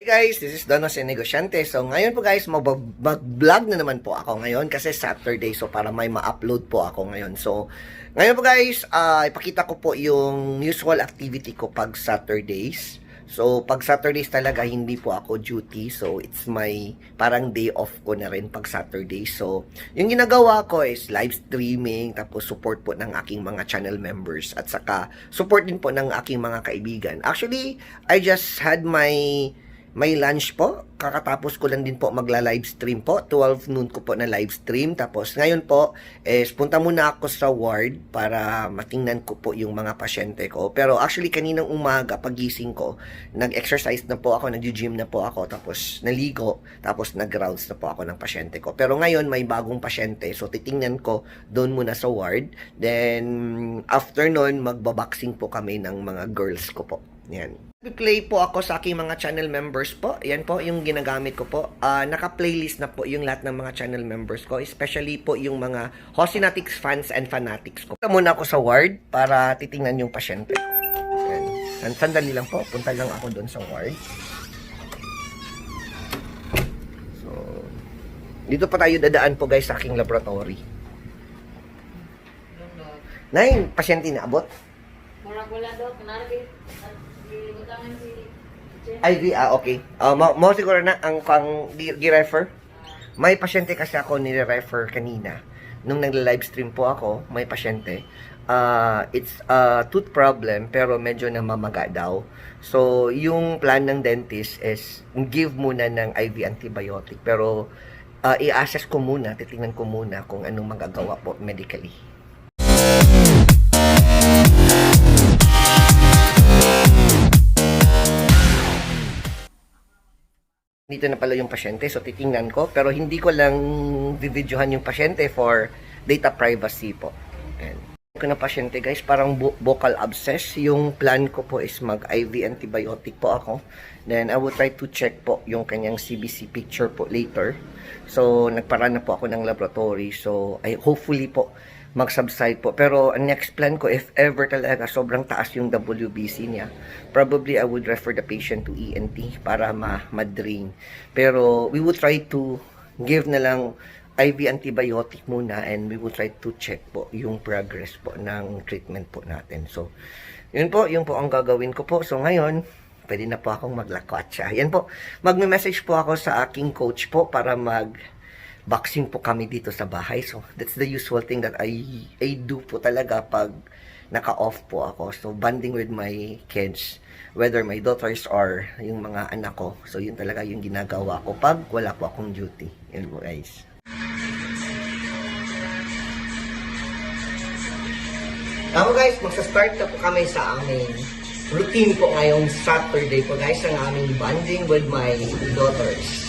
Hey guys, this is Dono si Negosyante. So ngayon po guys, mag-vlog na naman po ako ngayon kasi Saturday, so para may ma-upload po ako ngayon. So ngayon po guys, ipakita ko po yung usual activity ko pag Saturdays. So pag Saturdays talaga hindi po ako duty, so it's my parang day off ko na rin pag Saturday. So yung ginagawa ko is live streaming, tapos support po ng aking mga channel members at saka support din po ng aking mga kaibigan. Actually, I just had may lunch po. Kakatapos ko lang din po magla-live stream po. 12 noon ko po na live stream. Tapos ngayon po, punta muna ako sa ward para matingnan ko po yung mga pasyente ko. Pero actually kaninang umaga, pagising ko, nag-exercise na po ako, nag-gym na po ako, tapos naligo, tapos nag-rounds na po ako ng pasyente ko. Pero ngayon, may bagong pasyente. So titingnan ko doon muna sa ward. Then, after noon, magbaboxing po kami ng mga girls ko po. Yan. Play po ako sa aking mga channel members po. Yan po yung ginagamit ko po. Naka-playlist na po yung lahat ng mga channel members ko. Especially po yung mga Hosinatics fans and fanatics ko. Punta muna ako sa ward para titingnan yung pasyente. Yan. Sandali lang po. Punta lang ako doon sa ward. So, dito pa tayo dadaan po guys sa aking laboratory. Nay, pasyente na abot? Wala daw. IV, okay. Mo siguro na ang gi-refer. May pasyente kasi ako nire-refer kanina. Nung nagla-live stream po ako, may pasyente. It's a tooth problem pero medyo namamaga daw. So, yung plan ng dentist is give muna ng IV antibiotic. Pero, i-assess ko muna, titingnan ko muna kung anong magagawa po medically. Dito na pala yung pasyente, so titingnan ko. Pero hindi ko lang videohan yung pasyente for data privacy po. Ayan. Ko na pasyente guys, parang vocal abscess. Yung plan ko po is mag-IV antibiotic po ako. Then I will try to check po yung kanyang CBC picture po later. So nagpara na po ako ng laboratory. So hopefully po mag-subside po. Pero ang next plan ko, if ever talaga sobrang taas yung WBC niya, probably I would refer the patient to ENT para ma-drain. Pero we will try to give na lang IV antibiotic muna and we will try to check po yung progress po ng treatment po natin. So, yun po ang gagawin ko po. So, ngayon, pwede na po akong maglakwatsa. Yan po, magme-message po ako sa aking coach po para boxing po kami dito sa bahay. So, that's the usual thing that I do po talaga pag naka-off po ako. So, bonding with my kids, whether my daughters or yung mga anak ko. So, yun talaga yung ginagawa ko pag wala po akong duty. Yun po, guys. Ako guys, magsa-start na po kami sa aming routine po ngayong Saturday po guys, ang aming bonding with my daughters.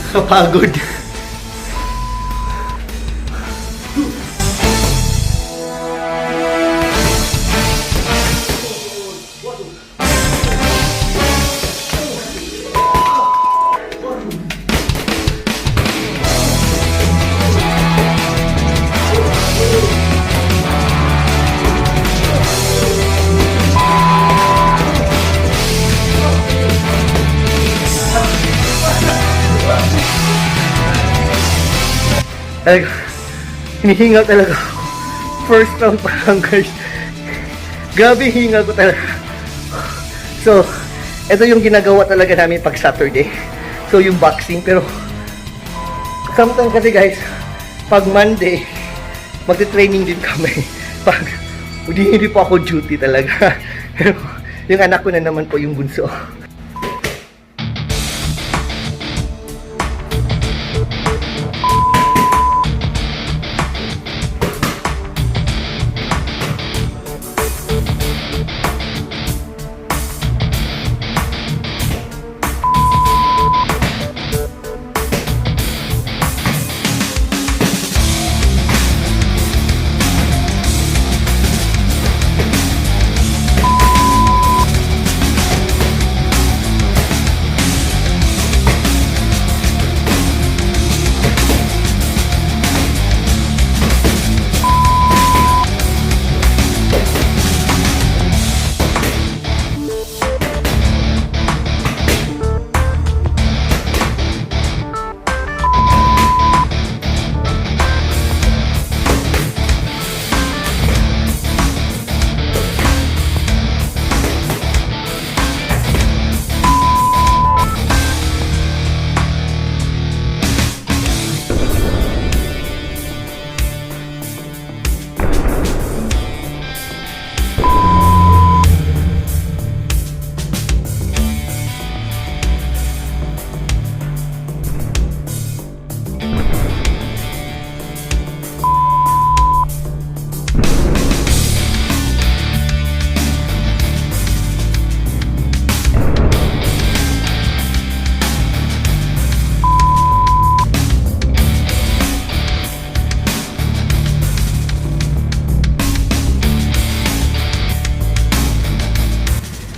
Kapagod. Talaga, hinihingal talaga ako. First round pa lang guys. Grabe hingal ko talaga. So, ito yung ginagawa talaga namin pag Saturday. So, yung boxing. Pero, sometimes kasi guys, pag Monday, magte-training din kami. Pag, hindi po ako duty talaga. Yung anak ko na naman po yung bunso.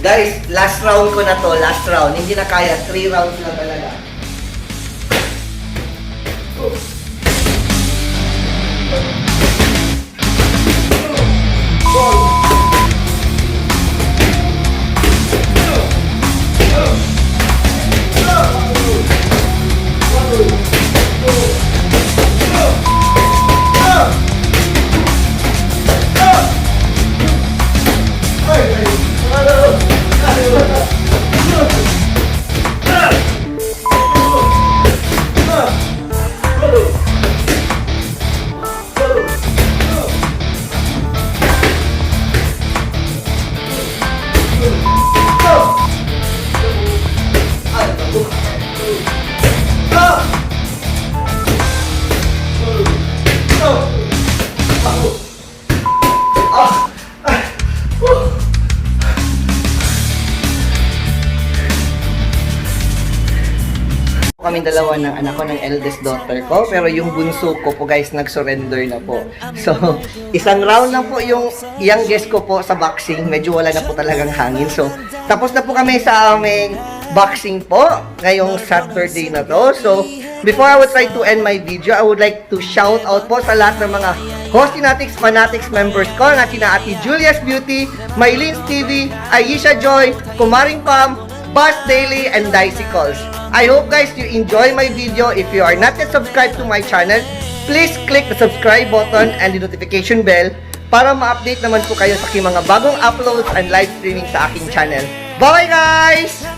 Guys, last round ko na to, last round. Hindi na kaya, 3 rounds lang talaga. Kaming dalawa ng anak ko, ng eldest daughter ko, pero yung bunso ko po guys nag-surrender na po. So, isang round na po yung youngest ko po sa boxing, medyo wala na po talagang hangin. So, tapos na po kami sa aming boxing po ngayong Saturday na to. So, before I would try to end my video, I would like to shout out po sa lahat ng mga Hostinatics Fanatics members ko na sina Ate Julia's Beauty, Myleen's TV, Aisha Joy, Kumaring Pam, Buzz Daily, and Dicicles. I hope guys you enjoy my video. If you are not yet subscribed to my channel, please click the subscribe button and the notification bell para ma-update naman po kayo sa aking mga bagong uploads and live streaming sa aking channel. Bye guys!